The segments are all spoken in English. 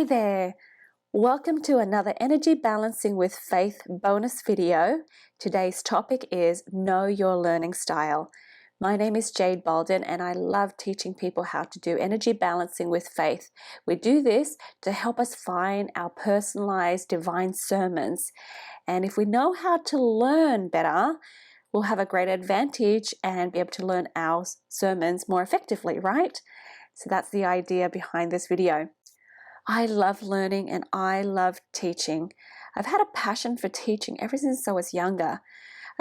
Hi there! Welcome to another Energy Balancing with Faith bonus video. Today's topic is Know Your Learning Style. My name is Jade Bolden and I love teaching people how to do energy balancing with faith. We do this to help us find our personalized divine sermons. And if we know how to learn better, we'll have a great advantage and be able to learn our sermons more effectively, right? So that's the idea behind this video. I love learning and I love teaching. I've had a passion for teaching ever since I was younger.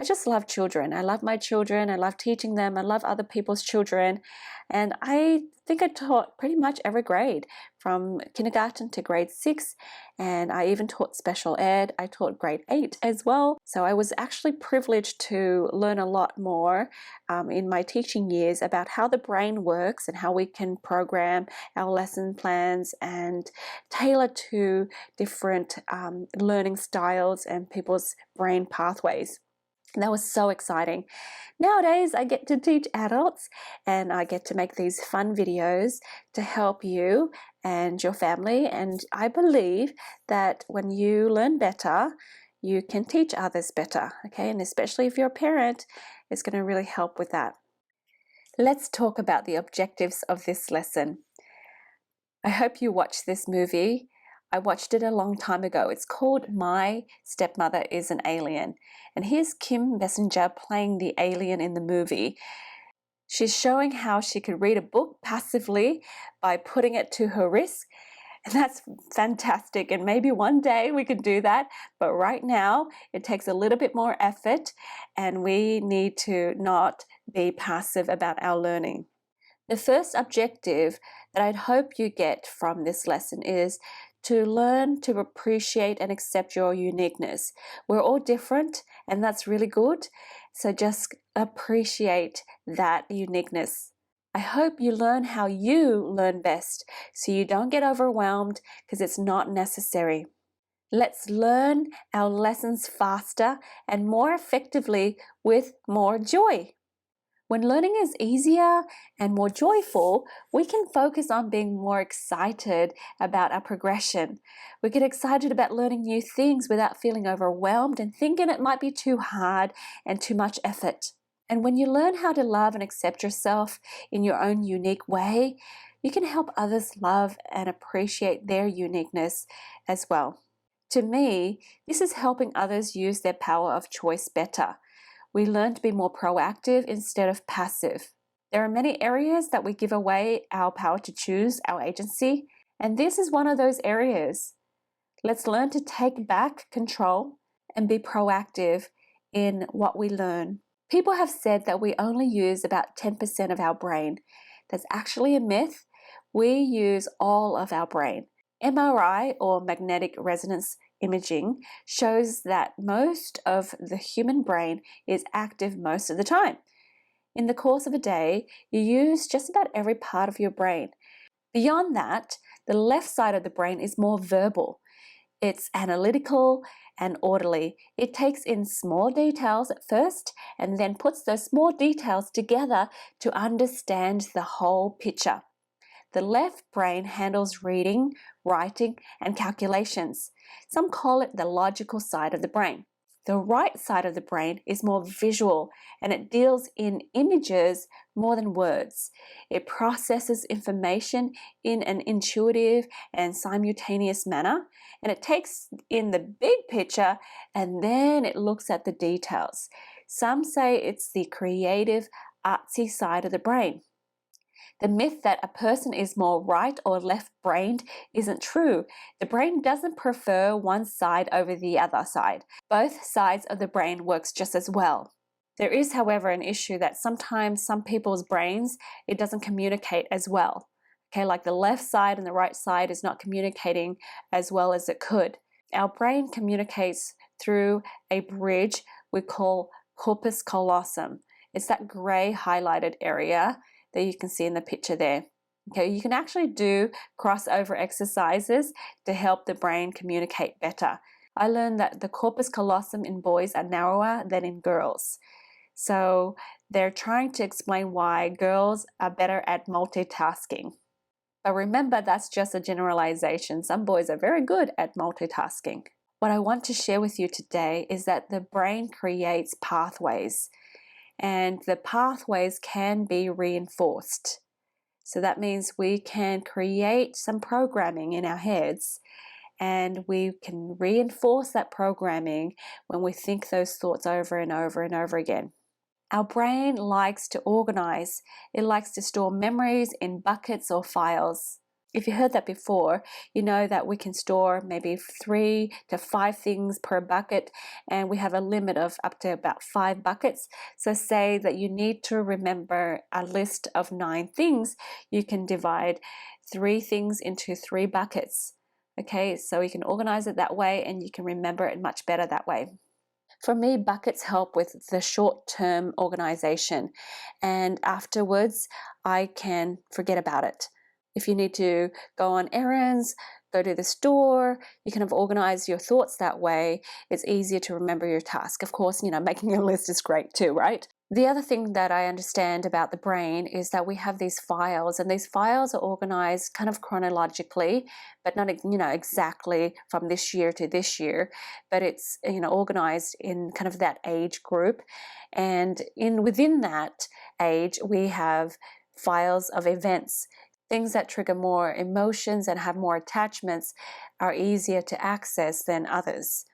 I just love children. I love my children. I love teaching them. I love other people's children. And I think I taught pretty much every grade from kindergarten to grade 6. And I even taught special ed. I taught grade 8 as well. So I was actually privileged to learn a lot more in my teaching years about how the brain works and how we can program our lesson plans and tailor to different learning styles and people's brain pathways. And that was so exciting. Nowadays, I get to teach adults and I get to make these fun videos to help you and your family. And I believe that when you learn better, you can teach others better, okay? And especially if you're a parent, it's going to really help with that. Let's talk about the objectives of this lesson. I hope you watch this movie. I watched it a long time ago. It's called My Stepmother is an Alien. And here's Kim Basinger playing the alien in the movie. She's showing how she could read a book passively by putting it to her wrist. And that's fantastic. And maybe one day we could do that. But right now it takes a little bit more effort and we need to not be passive about our learning. The first objective that I'd hope you get from this lesson is to learn to appreciate and accept your uniqueness. We're all different and that's really good. So just appreciate that uniqueness. I hope you learn how you learn best so you don't get overwhelmed because it's not necessary. Let's learn our lessons faster and more effectively with more joy. When learning is easier and more joyful, we can focus on being more excited about our progression. We get excited about learning new things without feeling overwhelmed and thinking it might be too hard and too much effort. And when you learn how to love and accept yourself in your own unique way, you can help others love and appreciate their uniqueness as well. To me, this is helping others use their power of choice better. We learn to be more proactive instead of passive. There are many areas that we give away our power to choose, our agency, and this is one of those areas. Let's learn to take back control and be proactive in what we learn. People have said that we only use about 10% of our brain. That's actually a myth. We use all of our brain. MRI, or magnetic resonance imaging, shows that most of the human brain is active most of the time. In the course of a day, you use just about every part of your brain. Beyond that, the left side of the brain is more verbal. It's analytical and orderly. It takes in small details at first and then puts those small details together to understand the whole picture. The left brain handles reading, writing, and calculations. Some call it the logical side of the brain. The right side of the brain is more visual and it deals in images more than words. It processes information in an intuitive and simultaneous manner, and it takes in the big picture and then it looks at the details. Some say it's the creative, artsy side of the brain. The myth that a person is more right or left-brained isn't true. The brain doesn't prefer one side over the other side. Both sides of the brain works just as well. There is, however, an issue that sometimes some people's brains, it doesn't communicate as well. Okay, like the left side and the right side is not communicating as well as it could. Our brain communicates through a bridge we call corpus callosum. It's that gray highlighted area that you can see in the picture there. Okay, you can actually do crossover exercises to help the brain communicate better. I learned that the corpus callosum in boys are narrower than in girls. So they're trying to explain why girls are better at multitasking. But remember, that's just a generalization. Some boys are very good at multitasking. What I want to share with you today is that the brain creates pathways, and the pathways can be reinforced. So that means we can create some programming in our heads, and we can reinforce that programming when we think those thoughts over and over and over again. Our brain likes to organize. It likes to store memories in buckets or files. If you heard that before, you know that we can store maybe 3 to 5 things per bucket, and we have a limit of up to about 5 buckets. So say that you need to remember a list of 9 things, you can divide 3 things into 3 buckets. Okay, so you can organize it that way, and you can remember it much better that way. For me, buckets help with the short-term organization, and afterwards I can forget about it. If you need to go on errands, go to the store, you can have organized your thoughts that way. It's easier to remember your task. Of course, making a list is great too, right? The other thing that I understand about the brain is that we have these files, and these files are organized kind of chronologically, but not, exactly from this year to this year, but it's, organized in kind of that age group. And within that age, we have files of events. Things that trigger more emotions and have more attachments are easier to access than others.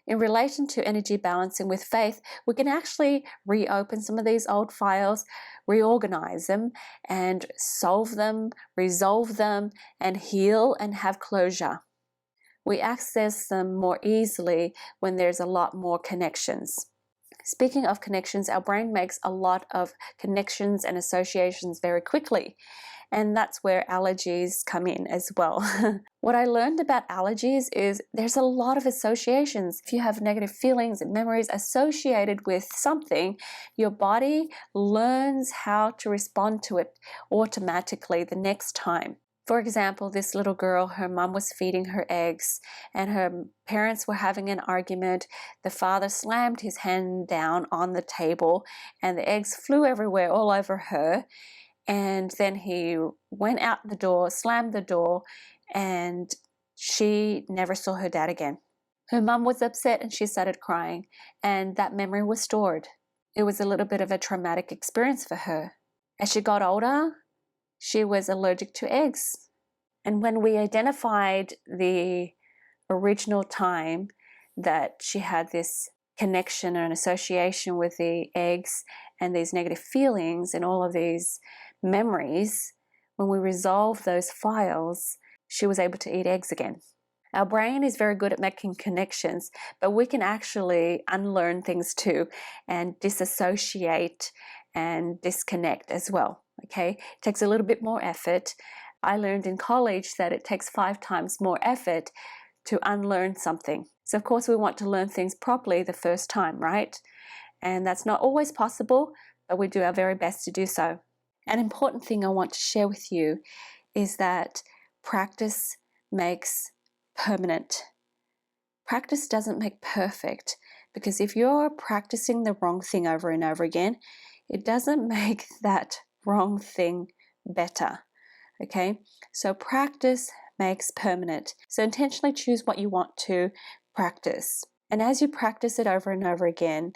In relation to energy balancing with faith, we can actually reopen some of these old files, reorganize them, and solve them, resolve them, and heal and have closure. We access them more easily when there's a lot more connections. Speaking of connections, our brain makes a lot of connections and associations very quickly. And that's where allergies come in as well. What I learned about allergies is there's a lot of associations. If you have negative feelings and memories associated with something, your body learns how to respond to it automatically the next time. For example, this little girl, her mom was feeding her eggs, and her parents were having an argument. The father slammed his hand down on the table, and the eggs flew everywhere all over her. And then he went out the door, slammed the door, and she never saw her dad again. Her mum was upset and she started crying, and that memory was stored. It was a little bit of a traumatic experience for her. As she got older, she was allergic to eggs. And when we identified the original time that she had this connection or an association with the eggs and these negative feelings and all of these memories, when we resolved those files, she was able to eat eggs again. Our brain is very good at making connections, but we can actually unlearn things too and disassociate and disconnect as well. Okay, it takes a little bit more effort. I learned in college that it takes 5 times more effort to unlearn something. So of course we want to learn things properly the first time, right? And that's not always possible, but we do our very best to do so. An important thing I want to share with you is that practice makes permanent. Practice doesn't make perfect, because if you're practicing the wrong thing over and over again, it doesn't make that wrong thing better. Okay, so practice makes permanent. So intentionally choose what you want to practice. And as you practice it over and over again,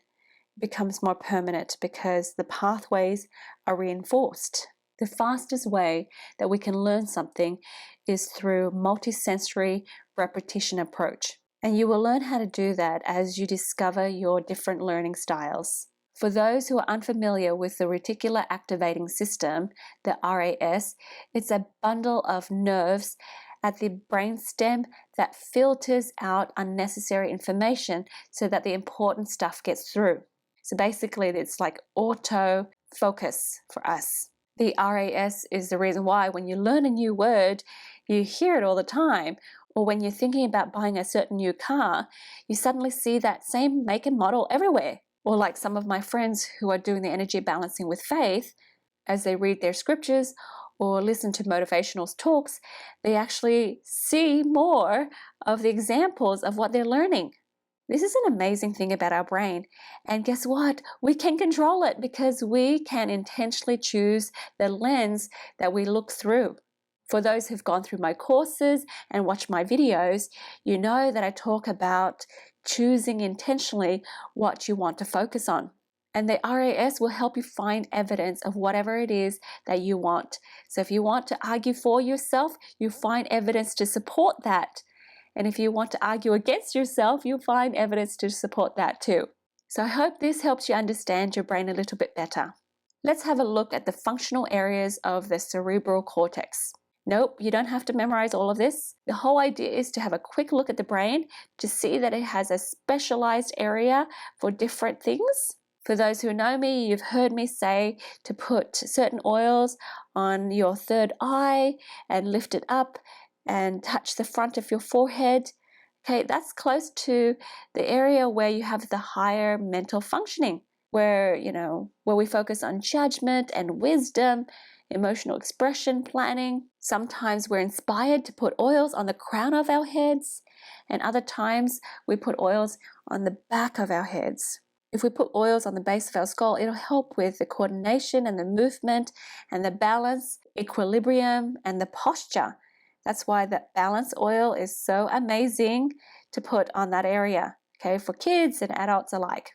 it becomes more permanent because the pathways are reinforced. The fastest way that we can learn something is through multisensory repetition approach. And you will learn how to do that as you discover your different learning styles. For those who are unfamiliar with the reticular activating system, the RAS, it's a bundle of nerves at the brainstem that filters out unnecessary information so that the important stuff gets through. So basically, it's like auto focus for us. The RAS is the reason why when you learn a new word, you hear it all the time. Or when you're thinking about buying a certain new car, you suddenly see that same make and model everywhere. Or like some of my friends who are doing the energy balancing with faith, as they read their scriptures or listen to motivational talks, they actually see more of the examples of what they're learning. This is an amazing thing about our brain. And guess what? We can control it because we can intentionally choose the lens that we look through. For those who've gone through my courses and watched my videos, you know that I talk about choosing intentionally what you want to focus on. And the RAS will help you find evidence of whatever it is that you want. So if you want to argue for yourself, you find evidence to support that. And if you want to argue against yourself, you'll find evidence to support that too. So I hope this helps you understand your brain a little bit better. Let's have a look at the functional areas of the cerebral cortex. Nope, you don't have to memorize all of this. The whole idea is to have a quick look at the brain to see that it has a specialized area for different things. For those who know me, you've heard me say to put certain oils on your third eye and lift it up and touch the front of your forehead. Okay, that's close to the area where you have the higher mental functioning, where we focus on judgment and wisdom, emotional expression, planning. Sometimes we're inspired to put oils on the crown of our heads, and other times we put oils on the back of our heads. If we put oils on the base of our skull, it'll help with the coordination and the movement and the balance, equilibrium, and the posture. That's why the balance oil is so amazing to put on that area, okay, for kids and adults alike.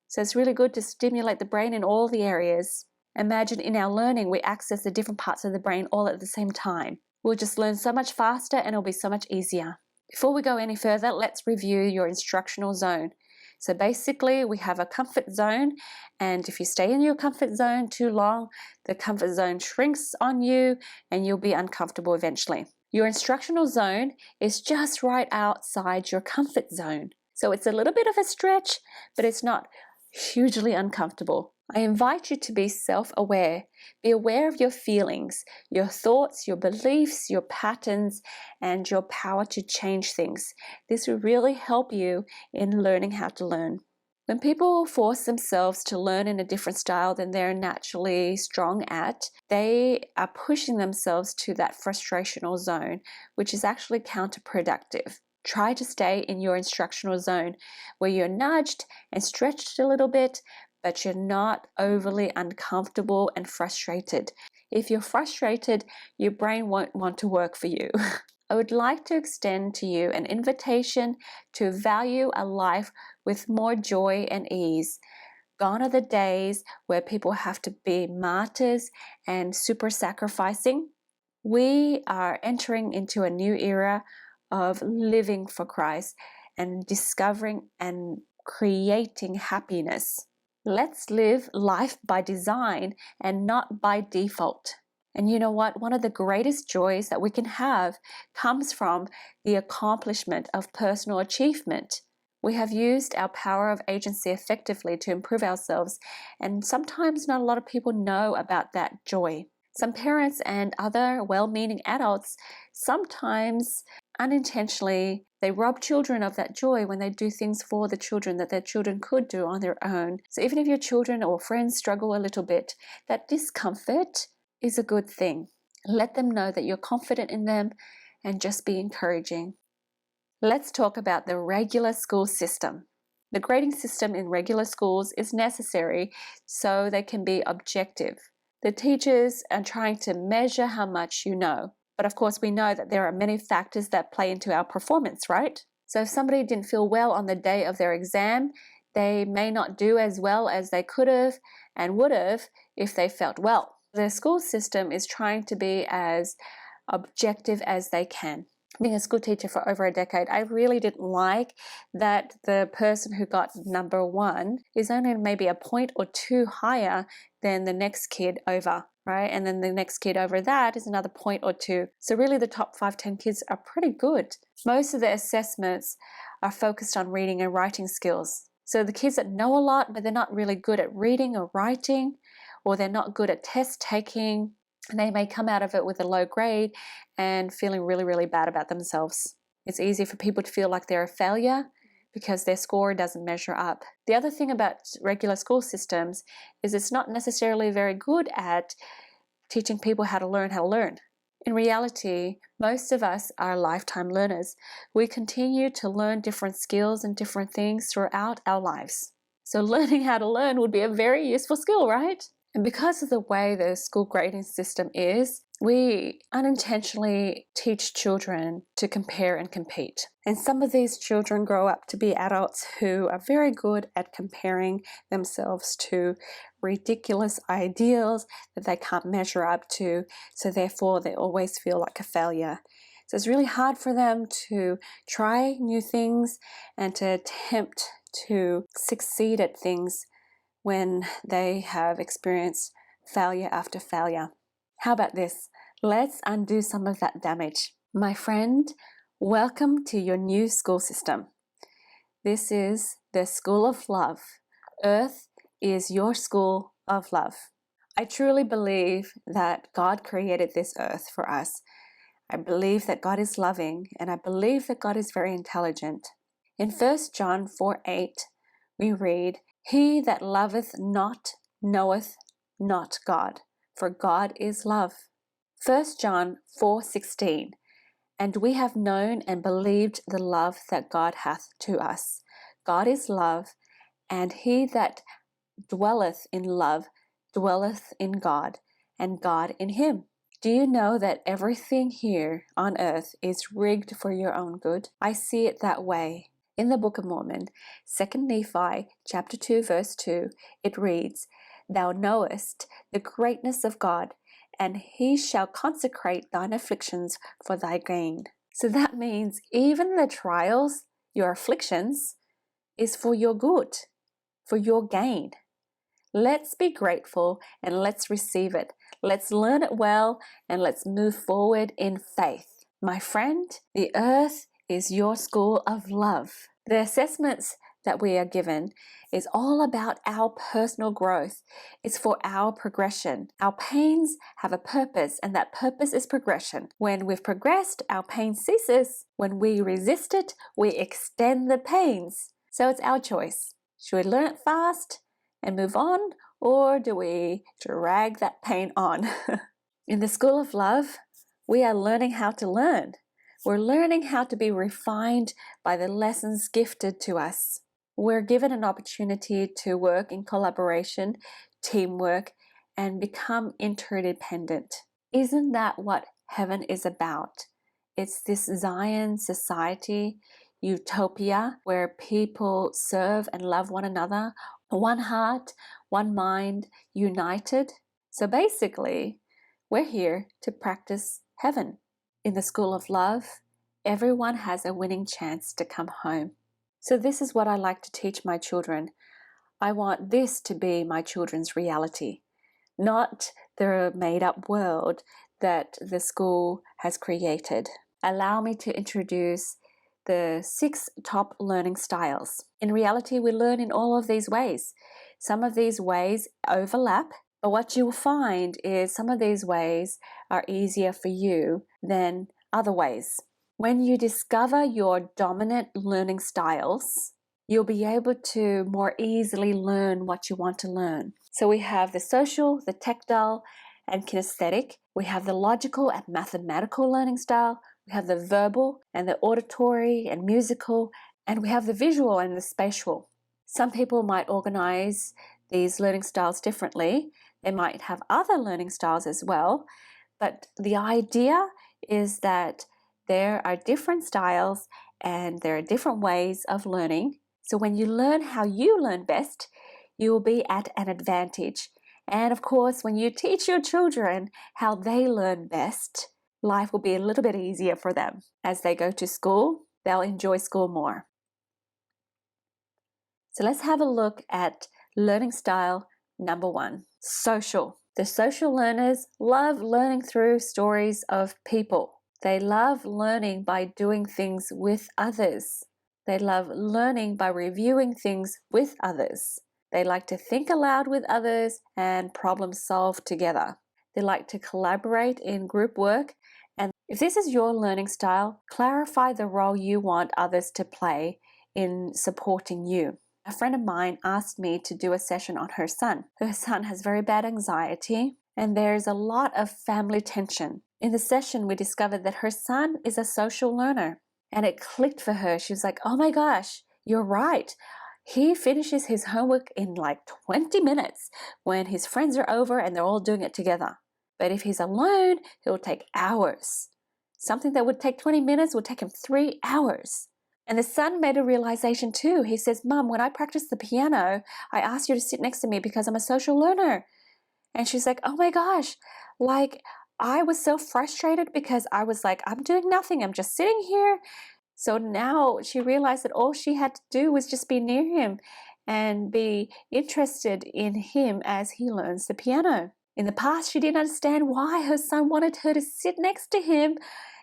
So it's really good to stimulate the brain in all the areas. Imagine in our learning, we access the different parts of the brain all at the same time. We'll just learn so much faster and it'll be so much easier. Before we go any further, let's review your instructional zone. So basically, we have a comfort zone, and if you stay in your comfort zone too long, the comfort zone shrinks on you and you'll be uncomfortable eventually. Your instructional zone is just right outside your comfort zone. So it's a little bit of a stretch, but it's not hugely uncomfortable. I invite you to be self-aware. Be aware of your feelings, your thoughts, your beliefs, your patterns, and your power to change things. This will really help you in learning how to learn. When people force themselves to learn in a different style than they're naturally strong at, they are pushing themselves to that frustrational zone, which is actually counterproductive. Try to stay in your instructional zone where you're nudged and stretched a little bit, but you're not overly uncomfortable and frustrated. If you're frustrated, your brain won't want to work for you. I would like to extend to you an invitation to value a life with more joy and ease. Gone are the days where people have to be martyrs and super sacrificing. We are entering into a new era of living for Christ and discovering and creating happiness. Let's live life by design and not by default. And you know what? One of the greatest joys that we can have comes from the accomplishment of personal achievement. We have used our power of agency effectively to improve ourselves, and sometimes not a lot of people know about that joy. Some parents and other well-meaning adults sometimes unintentionally they rob children of that joy when they do things for the children that their children could do on their own. So even if your children or friends struggle a little bit, that discomfort is a good thing. Let them know that you're confident in them and just be encouraging. Let's talk about the regular school system. The grading system in regular schools is necessary so they can be objective. The teachers are trying to measure how much you know. But of course, we know that there are many factors that play into our performance, right? So if somebody didn't feel well on the day of their exam, they may not do as well as they could have and would have if they felt well. The school system is trying to be as objective as they can. Being a school teacher for over a decade, I really didn't like that the person who got number one is only maybe a point or two higher than the next kid over, right? And then the next kid over that is another point or two. So really the top 5-10 kids are pretty good. Most of the assessments are focused on reading and writing skills. So the kids that know a lot, but they're not really good at reading or writing, or they're not good at test taking, and they may come out of it with a low grade and feeling really, really bad about themselves. It's easy for people to feel like they're a failure because their score doesn't measure up. The other thing about regular school systems is it's not necessarily very good at teaching people how to learn. In reality, most of us are lifetime learners. We continue to learn different skills and different things throughout our lives. So learning how to learn would be a very useful skill, right? And because of the way the school grading system is, we unintentionally teach children to compare and compete. And some of these children grow up to be adults who are very good at comparing themselves to ridiculous ideals that they can't measure up to, so therefore they always feel like a failure. So it's really hard for them to try new things and to attempt to succeed at things when they have experienced failure after failure. How about this? Let's undo some of that damage. My friend, welcome to your new school system. This is the school of love. Earth is your school of love. I truly believe that God created this earth for us. I believe that God is loving, and I believe that God is very intelligent. In 1 John 4:8, we read, "He that loveth not knoweth not God, for God is love." 1 John 4:16, "And we have known and believed the love that God hath to us. God is love, and he that dwelleth in love dwelleth in God, and God in him." Do you know that everything here on earth is rigged for your own good? I see it that way. In the Book of Mormon, 2 Nephi chapter 2 verse 2, it reads, "Thou knowest the greatness of God, and he shall consecrate thine afflictions for thy gain." So that means even the trials, your afflictions, is for your good, for your gain. Let's be grateful and let's receive it. Let's learn it well and let's move forward in faith. My friend, the earth is your school of love. The assessments that we are given is all about our personal growth. It's for our progression. Our pains have a purpose, and that purpose is progression. When we've progressed, our pain ceases. When we resist it, we extend the pains. So it's our choice. Should we learn it fast and move on, or do we drag that pain on? In the school of love, we are learning how to learn. We're learning how to be refined by the lessons gifted to us. We're given an opportunity to work in collaboration, teamwork, and become interdependent. Isn't that what heaven is about? It's this Zion society, utopia, where people serve and love one another, one heart, one mind, united. So basically, we're here to practice heaven. In the school of love, everyone has a winning chance to come home. So this is what I like to teach my children. I want this to be my children's reality, not the made-up world that the school has created. Allow me to introduce the 6 top learning styles. In reality, we learn in all of these ways. Some of these ways overlap, but what you will find is some of these ways are easier for you than other ways. When you discover your dominant learning styles, you'll be able to more easily learn what you want to learn. So we have the social, the tactile, and kinesthetic. We have the logical and mathematical learning style. We have the verbal and the auditory and musical, and we have the visual and the spatial. Some people might organize these learning styles differently. They might have other learning styles as well, but the idea is that there are different styles and there are different ways of learning. So when you learn how you learn best, you will be at an advantage. And of course, when you teach your children how they learn best, life will be a little bit easier for them. As they go to school, they'll enjoy school more. So let's have a look at learning style number 1, social. The social learners love learning through stories of people. They love learning by doing things with others. They love learning by reviewing things with others. They like to think aloud with others and problem solve together. They like to collaborate in group work. And if this is your learning style, clarify the role you want others to play in supporting you. A friend of mine asked me to do a session on her son. Her son has very bad anxiety, and there's a lot of family tension. In the session, we discovered that her son is a social learner, and it clicked for her. She was like, "Oh my gosh, you're right. He finishes his homework in like 20 minutes when his friends are over and they're all doing it together. But if he's alone, it'll take hours. Something that would take 20 minutes would take him 3 hours. And the son made a realization too. He says, Mum, when I practice the piano, I ask you to sit next to me because I'm a social learner. And she's like, oh my gosh, like I was so frustrated because I was like, I'm doing nothing. I'm just sitting here. So now she realized that all she had to do was just be near him and be interested in him as he learns the piano. In the past, she didn't understand why her son wanted her to sit next to him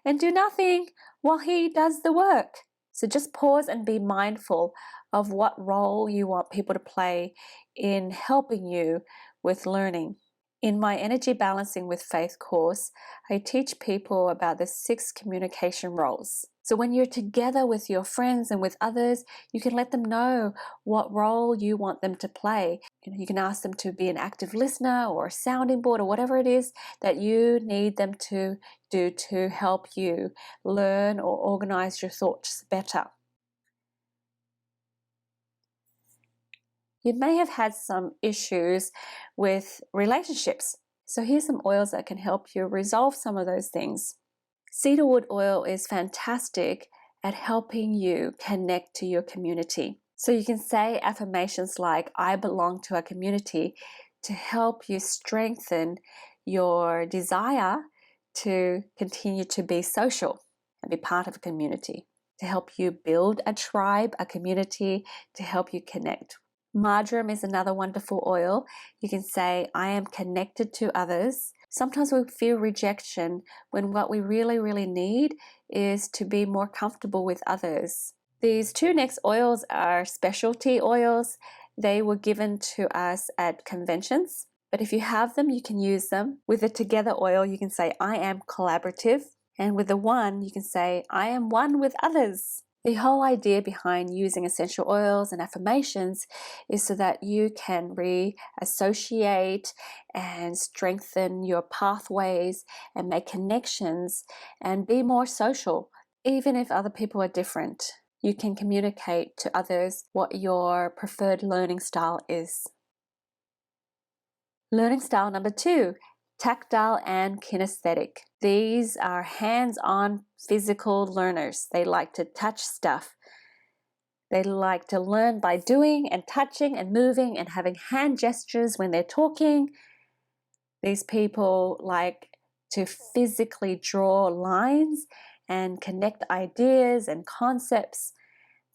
and do nothing while he does the work. So just pause and be mindful of what role you want people to play in helping you with learning. In my Energy Balancing with Faith course, I teach people about the 6 communication roles. So when you're together with your friends and with others, you can let them know what role you want them to play. You can ask them to be an active listener or a sounding board or whatever it is that you need them to do to help you learn or organize your thoughts better. You may have had some issues with relationships. So here's some oils that can help you resolve some of those things. Cedarwood oil is fantastic at helping you connect to your community. So you can say affirmations like, I belong to a community, to help you strengthen your desire to continue to be social and be part of a community, to help you build a tribe, a community, to help you connect. Marjoram is another wonderful oil. You can say, I am connected to others. Sometimes we feel rejection when what we really need is to be more comfortable with others. These 2 next oils are specialty oils. They were given to us at conventions, but if you have them, you can use them. With the Together oil, you can say, I am collaborative. And with the One, you can say, I am one with others. The whole idea behind using essential oils and affirmations is so that you can reassociate and strengthen your pathways and make connections and be more social. Even if other people are different, you can communicate to others what your preferred learning style is. Learning style number 2, tactile and kinesthetic. These are hands-on physical learners. They like to touch stuff. They like to learn by doing and touching and moving and having hand gestures when they're talking. These people like to physically draw lines and connect ideas and concepts.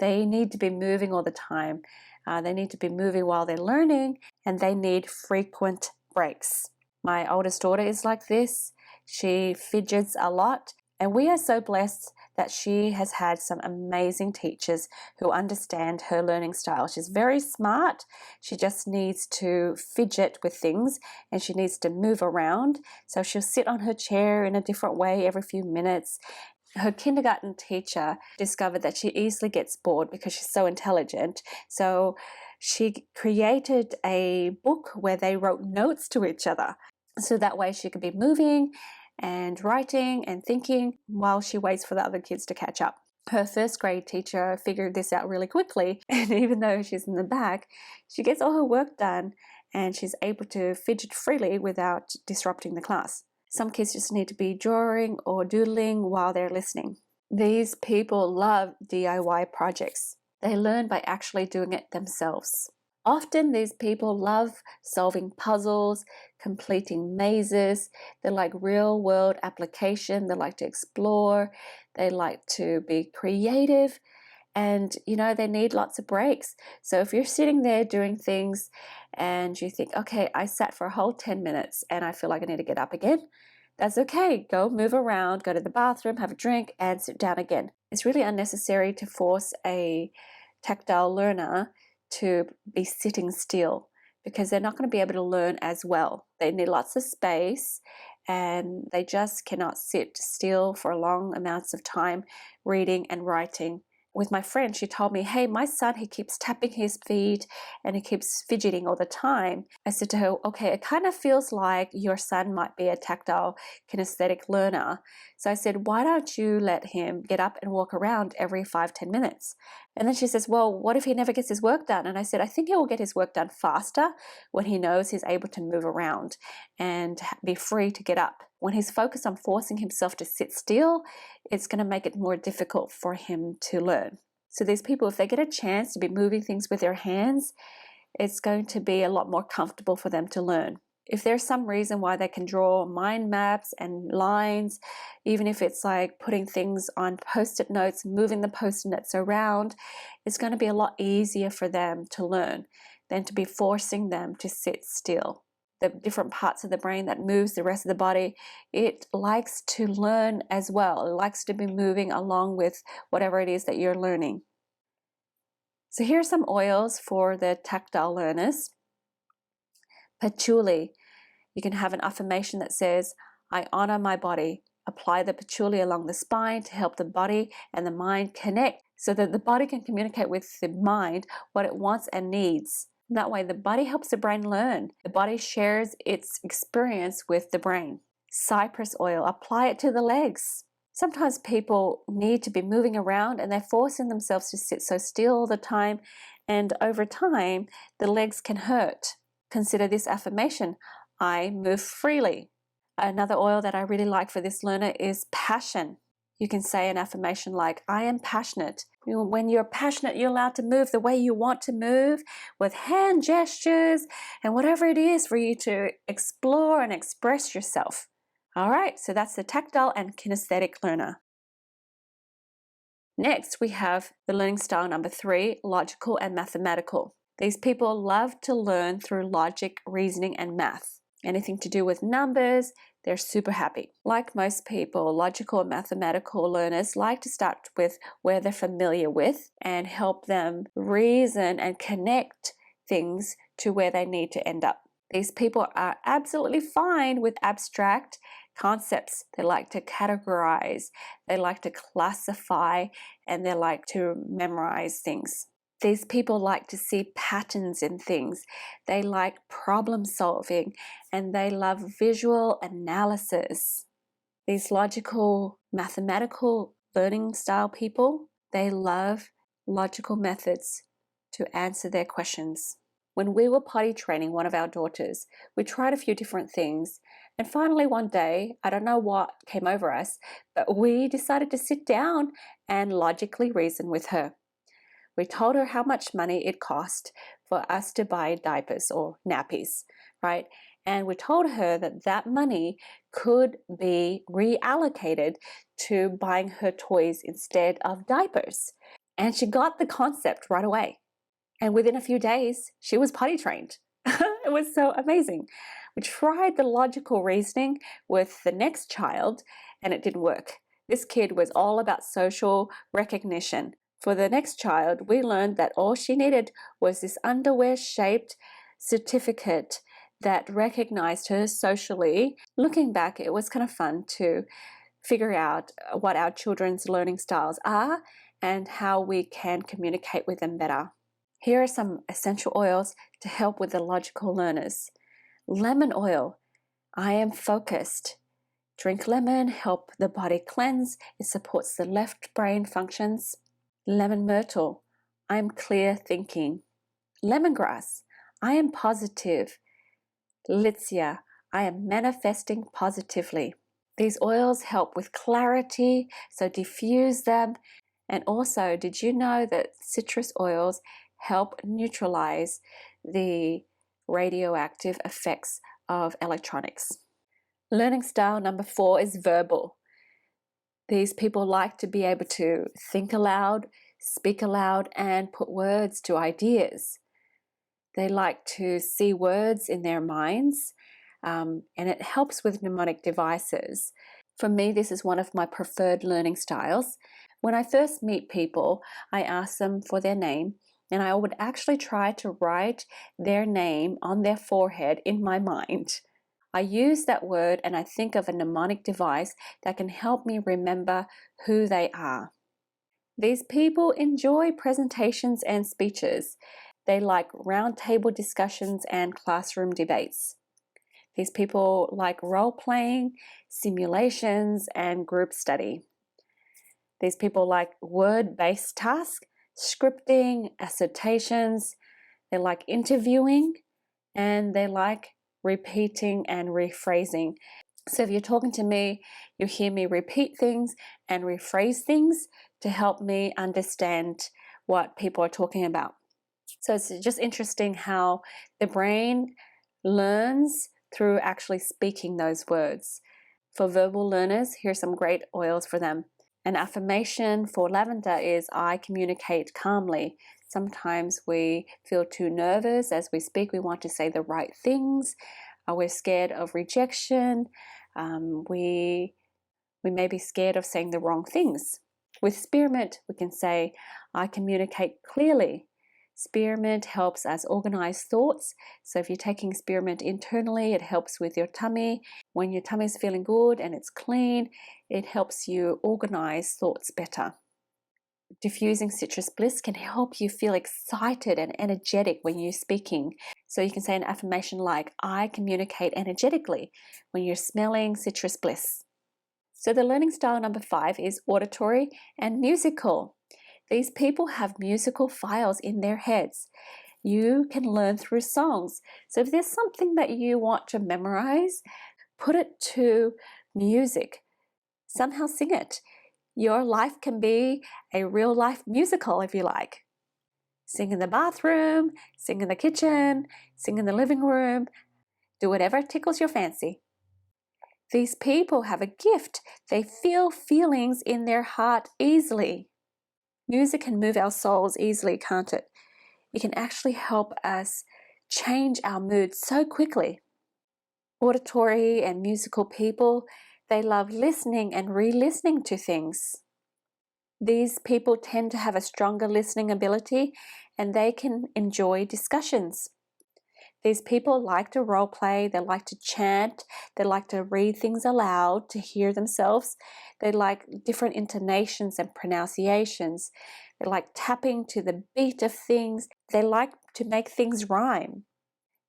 They need to be moving all the time. They need to be moving while they're learning, and they need frequent breaks. My oldest daughter is like this. She fidgets a lot, and we are so blessed that she has had some amazing teachers who understand her learning style. She's very smart. She just needs to fidget with things, and she needs to move around. So she'll sit on her chair in a different way every few minutes. Her kindergarten teacher discovered that she easily gets bored because she's so intelligent. So she created a book where they wrote notes to each other. So that way she could be moving and writing and thinking while she waits for the other kids to catch up. Her 1st grade teacher figured this out really quickly, and even though she's in the back, she gets all her work done and she's able to fidget freely without disrupting the class. Some kids just need to be drawing or doodling while they're listening. These people love DIY projects. They learn by actually doing it themselves. Often these people love solving puzzles, completing mazes. They like real-world application. They like to explore. They like to be creative. And, they need lots of breaks. So if you're sitting there doing things and you think, okay, I sat for a whole 10 minutes and I feel like I need to get up again, that's okay. Go move around, go to the bathroom, have a drink, and sit down again. It's really unnecessary to force a tactile learner to be sitting still because they're not going to be able to learn as well. They need lots of space and they just cannot sit still for long amounts of time reading and writing. With my friend, she told me, hey, my son, he keeps tapping his feet and he keeps fidgeting all the time. I said to her, okay, it kind of feels like your son might be a tactile kinesthetic learner. So I said, why don't you let him get up and walk around every 5-10 minutes? And then she says, well, what if he never gets his work done? And I said, I think he will get his work done faster when he knows he's able to move around and be free to get up. When he's focused on forcing himself to sit still, it's going to make it more difficult for him to learn. So these people, if they get a chance to be moving things with their hands, it's going to be a lot more comfortable for them to learn. If there's some reason why they can draw mind maps and lines, even if it's like putting things on post-it notes, moving the post-it notes around, it's going to be a lot easier for them to learn than to be forcing them to sit still. The different parts of the brain that moves the rest of the body, it likes to learn as well. It likes to be moving along with whatever it is that you're learning. So here are some oils for the tactile learners. Patchouli. You can have an affirmation that says, I honor my body. Apply the patchouli along the spine to help the body and the mind connect so that the body can communicate with the mind what it wants and needs. That way the body helps the brain learn. The body shares its experience with the brain. Cypress oil. Apply it to the legs. Sometimes people need to be moving around and they're forcing themselves to sit so still all the time, and over time the legs can hurt. Consider this affirmation, I move freely. Another oil that I really like for this learner is passion. You can say an affirmation like, I am passionate. When you're passionate, you're allowed to move the way you want to move with hand gestures and whatever it is for you to explore and express yourself. All right, so that's the tactile and kinesthetic learner. Next, we have the learning style number 3, logical and mathematical. These people love to learn through logic, reasoning, and math. Anything to do with numbers, they're super happy. Like most people, logical and mathematical learners like to start with where they're familiar with and help them reason and connect things to where they need to end up. These people are absolutely fine with abstract concepts. They like to categorize, they like to classify, and they like to memorize things. These people like to see patterns in things. They like problem solving and they love visual analysis. These logical, mathematical learning style people, they love logical methods to answer their questions. When we were potty training one of our daughters, we tried a few different things, and finally one day, I don't know what came over us, but we decided to sit down and logically reason with her. We told her how much money it cost for us to buy diapers or nappies, right? And we told her that that money could be reallocated to buying her toys instead of diapers. And she got the concept right away. And within a few days, she was potty trained. It was so amazing. We tried the logical reasoning with the next child and it didn't work. This kid was all about social recognition. For the next child, we learned that all she needed was this underwear-shaped certificate that recognized her socially. Looking back, it was kind of fun to figure out what our children's learning styles are and how we can communicate with them better. Here are some essential oils to help with the logical learners. Lemon oil. I am focused. Drink lemon, help the body cleanse. It supports the left brain functions. Lemon myrtle, I am clear thinking. Lemongrass, I am positive. Litsea, I am manifesting positively. These oils help with clarity, so diffuse them. And also, did you know that citrus oils help neutralize the radioactive effects of electronics? Learning style number 4 is verbal. These people like to be able to think aloud, speak aloud, and put words to ideas. They like to see words in their minds, and it helps with mnemonic devices. For me, this is one of my preferred learning styles. When I first meet people, I ask them for their name, and I would actually try to write their name on their forehead in my mind. I use that word and I think of a mnemonic device that can help me remember who they are. These people enjoy presentations and speeches. They like roundtable discussions and classroom debates. These people like role-playing, simulations, and group study. These people like word-based tasks. scripting, assertions, they like interviewing, and they like repeating and rephrasing. So if you're talking to me, you hear me repeat things and rephrase things to help me understand what people are talking about. So it's just interesting how the brain learns through actually speaking those words. For verbal learners, here's some great oils for them. An affirmation for lavender is, I communicate calmly. Sometimes we feel too nervous as we speak. We want to say the right things. We're scared of rejection. We may be scared of saying the wrong things. With spearmint, we can say, I communicate clearly. Spearmint helps us organize thoughts. So if you're taking spearmint internally, it helps with your tummy. When your tummy is feeling good and it's clean, it helps you organize thoughts better. Diffusing citrus bliss can help you feel excited and energetic when you're speaking. So you can say an affirmation like, I communicate energetically, when you're smelling citrus bliss. So the learning style number 5 is auditory and musical. These people have musical files in their heads. You can learn through songs. So if there's something that you want to memorize, put it to music. Somehow sing it. Your life can be a real life musical if you like. Sing in the bathroom, sing in the kitchen, sing in the living room. Do whatever tickles your fancy. These people have a gift. They feel feelings in their heart easily. Music can move our souls easily, can't it? It can actually help us change our mood so quickly. Auditory and musical people, they love listening and re-listening to things. These people tend to have a stronger listening ability and they can enjoy discussions. These people like to role play, they like to chant, they like to read things aloud to hear themselves. They like different intonations and pronunciations. They like tapping to the beat of things. They like to make things rhyme.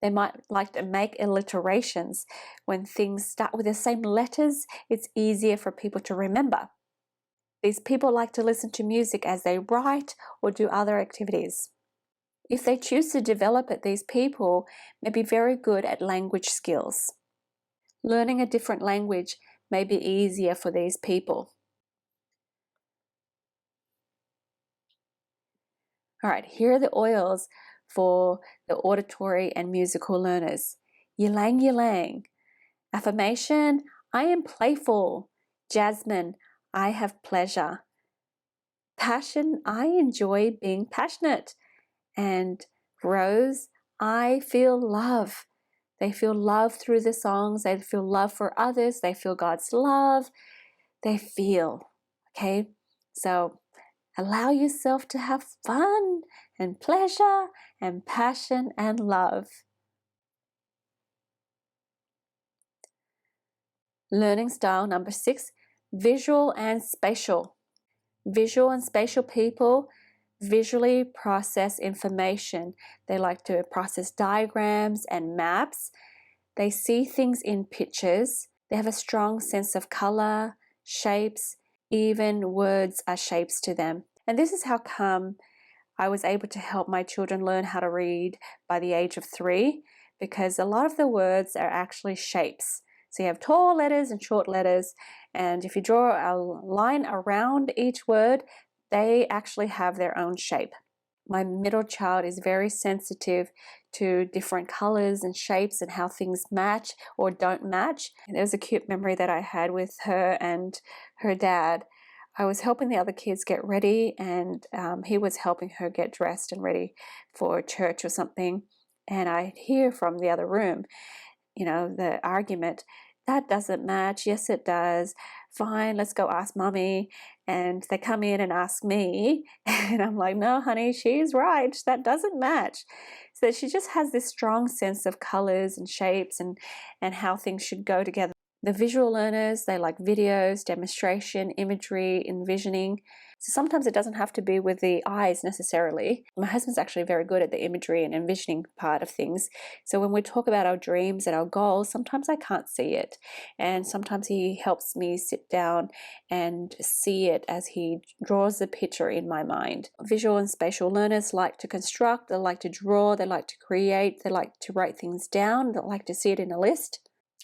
They might like to make alliterations. When things start with the same letters, it's easier for people to remember. These people like to listen to music as they write or do other activities. If they choose to develop it, these people may be very good at language skills. Learning a different language may be easier for these people. All right, here are the oils for the auditory and musical learners. Ylang ylang. Affirmation, I am playful. Jasmine, I have pleasure. Passion, I enjoy being passionate. And Rose, I feel love. They feel love through the songs. They feel love for others. They feel God's love. They feel, okay? So allow yourself to have fun and pleasure and passion and love. Learning style number 6, visual and spatial. Visual and spatial people visually process information. They like to process diagrams and maps. They see things in pictures. They have a strong sense of color, shapes, even words are shapes to them. And this is how come I was able to help my children learn how to read by the age of 3, because a lot of the words are actually shapes. So you have tall letters and short letters, and if you draw a line around each word, they actually have their own shape. My middle child is very sensitive to different colors and shapes and how things match or don't match. And there's a cute memory that I had with her and her dad. I was helping the other kids get ready, and he was helping her get dressed and ready for church or something. And I hear from the other room, the argument, that doesn't match. Yes, it does. Fine, let's go ask mommy. And they come in and ask me, and I'm like, no, honey, she's right. That doesn't match. So she just has this strong sense of colors and shapes and how things should go together. The visual learners, they like videos, demonstration, imagery, envisioning. So sometimes it doesn't have to be with the eyes necessarily. My husband's actually very good at the imagery and envisioning part of things. So when we talk about our dreams and our goals, sometimes I can't see it. And sometimes he helps me sit down and see it as he draws the picture in my mind. Visual and spatial learners like to construct, they like to draw, they like to create, they like to write things down, they like to see it in a list.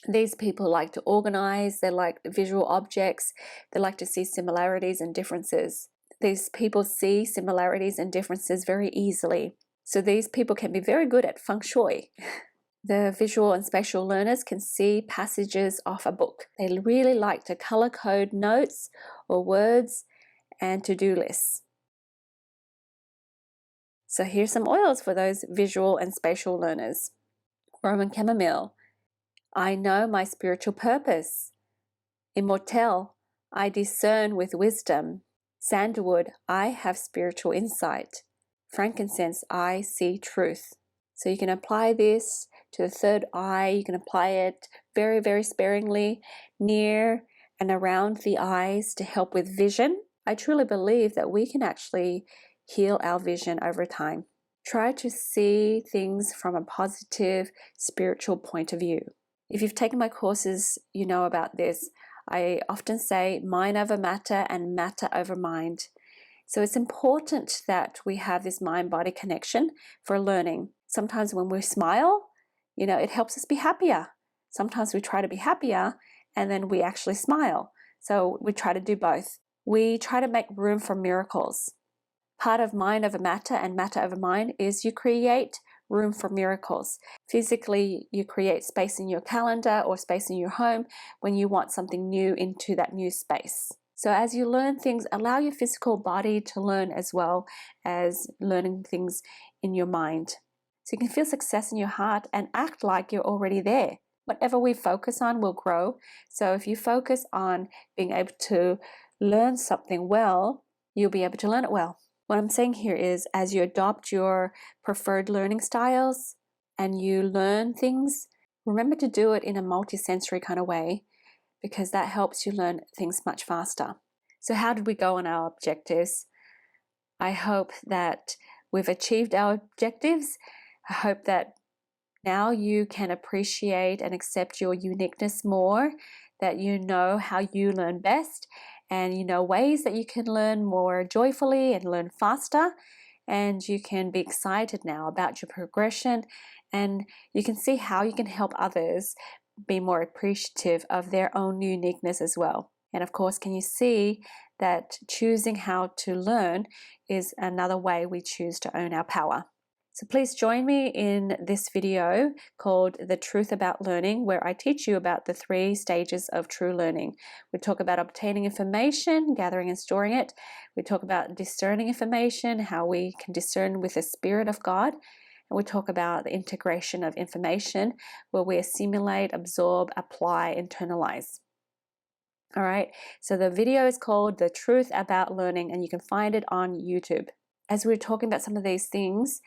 These people like to organize, they like visual objects, they like to see similarities and differences. These people see similarities and differences very easily. So these people can be very good at feng shui. The visual and spatial learners can see passages off a book. They really like to color code notes or words and to-do lists. So here's some oils for those visual and spatial learners. Roman chamomile. I know my spiritual purpose. Immortelle, I discern with wisdom. Sandalwood, I have spiritual insight. Frankincense, I see truth. So you can apply this to the third eye. You can apply it very, very sparingly near and around the eyes to help with vision. I truly believe that we can actually heal our vision over time. Try to see things from a positive spiritual point of view. If you've taken my courses, you know about this. I often say mind over matter and matter over mind. So it's important that we have this mind-body connection for learning. Sometimes when we smile, it helps us be happier. Sometimes we try to be happier and then we actually smile. So we try to do both. We try to make room for miracles. Part of mind over matter and matter over mind is you create room for miracles. Physically, you create space in your calendar or space in your home when you want something new into that new space. So as you learn things, allow your physical body to learn as well as learning things in your mind. So you can feel success in your heart and act like you're already there. Whatever we focus on will grow. So if you focus on being able to learn something well, you'll be able to learn it well. What I'm saying here is as you adopt your preferred learning styles and you learn things, remember to do it in a multi-sensory kind of way because that helps you learn things much faster. So how did we go on our objectives? I hope that we've achieved our objectives. I hope that now you can appreciate and accept your uniqueness more, that you know how you learn best, and you know ways that you can learn more joyfully and learn faster, and you can be excited now about your progression, and you can see how you can help others be more appreciative of their own uniqueness as well. And of course, can you see that choosing how to learn is another way we choose to own our power? So please join me in this video called The Truth About Learning, where I teach you about the 3 stages of true learning. We talk about obtaining information, gathering and storing it. We talk about discerning information, how we can discern with the Spirit of God. And we talk about the integration of information, where we assimilate, absorb, apply, internalize. All right, so the video is called The Truth About Learning, and you can find it on YouTube. As we're talking about some of these things,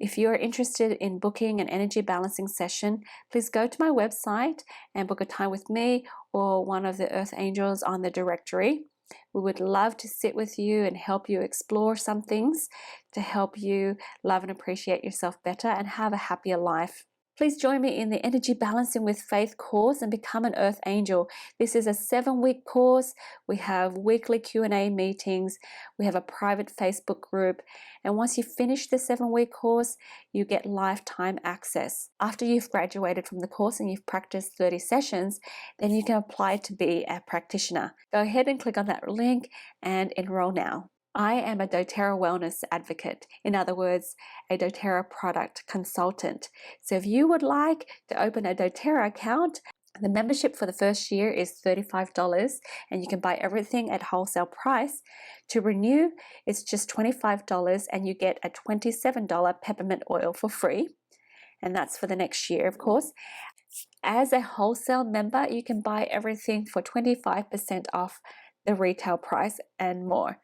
if you're interested in booking an energy balancing session, please go to my website and book a time with me or one of the Earth Angels on the directory. We would love to sit with you and help you explore some things to help you love and appreciate yourself better and have a happier life. Please join me in the Energy Balancing with Faith course and become an Earth Angel. This is a 7-week course. We have weekly Q&A meetings. We have a private Facebook group. And once you finish the 7-week course, you get lifetime access. After you've graduated from the course and you've practiced 30 sessions, then you can apply to be a practitioner. Go ahead and click on that link and enroll now. I am a doTERRA wellness advocate, in other words, a doTERRA product consultant. So if you would like to open a doTERRA account, the membership for the first year is $35 and you can buy everything at wholesale price. To renew, it's just $25 and you get a $27 peppermint oil for free. And that's for the next year, of course. As a wholesale member, you can buy everything for 25% off the retail price and more.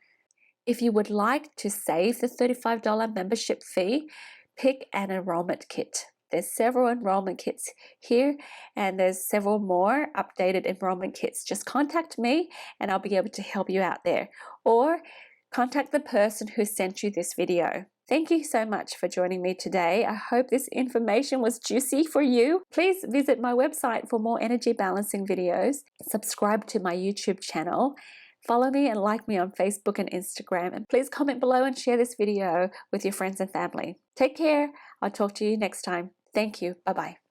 If you would like to save the $35 membership fee, pick an enrollment kit. There's several enrollment kits here, and there's several more updated enrollment kits. Just contact me and I'll be able to help you out there, or contact the person who sent you this video. Thank you so much for joining me today. I hope this information was juicy for you. Please visit my website for more energy balancing videos. Subscribe to my YouTube channel. Follow me and like me on Facebook and Instagram. And please comment below and share this video with your friends and family. Take care. I'll talk to you next time. Thank you. Bye-bye.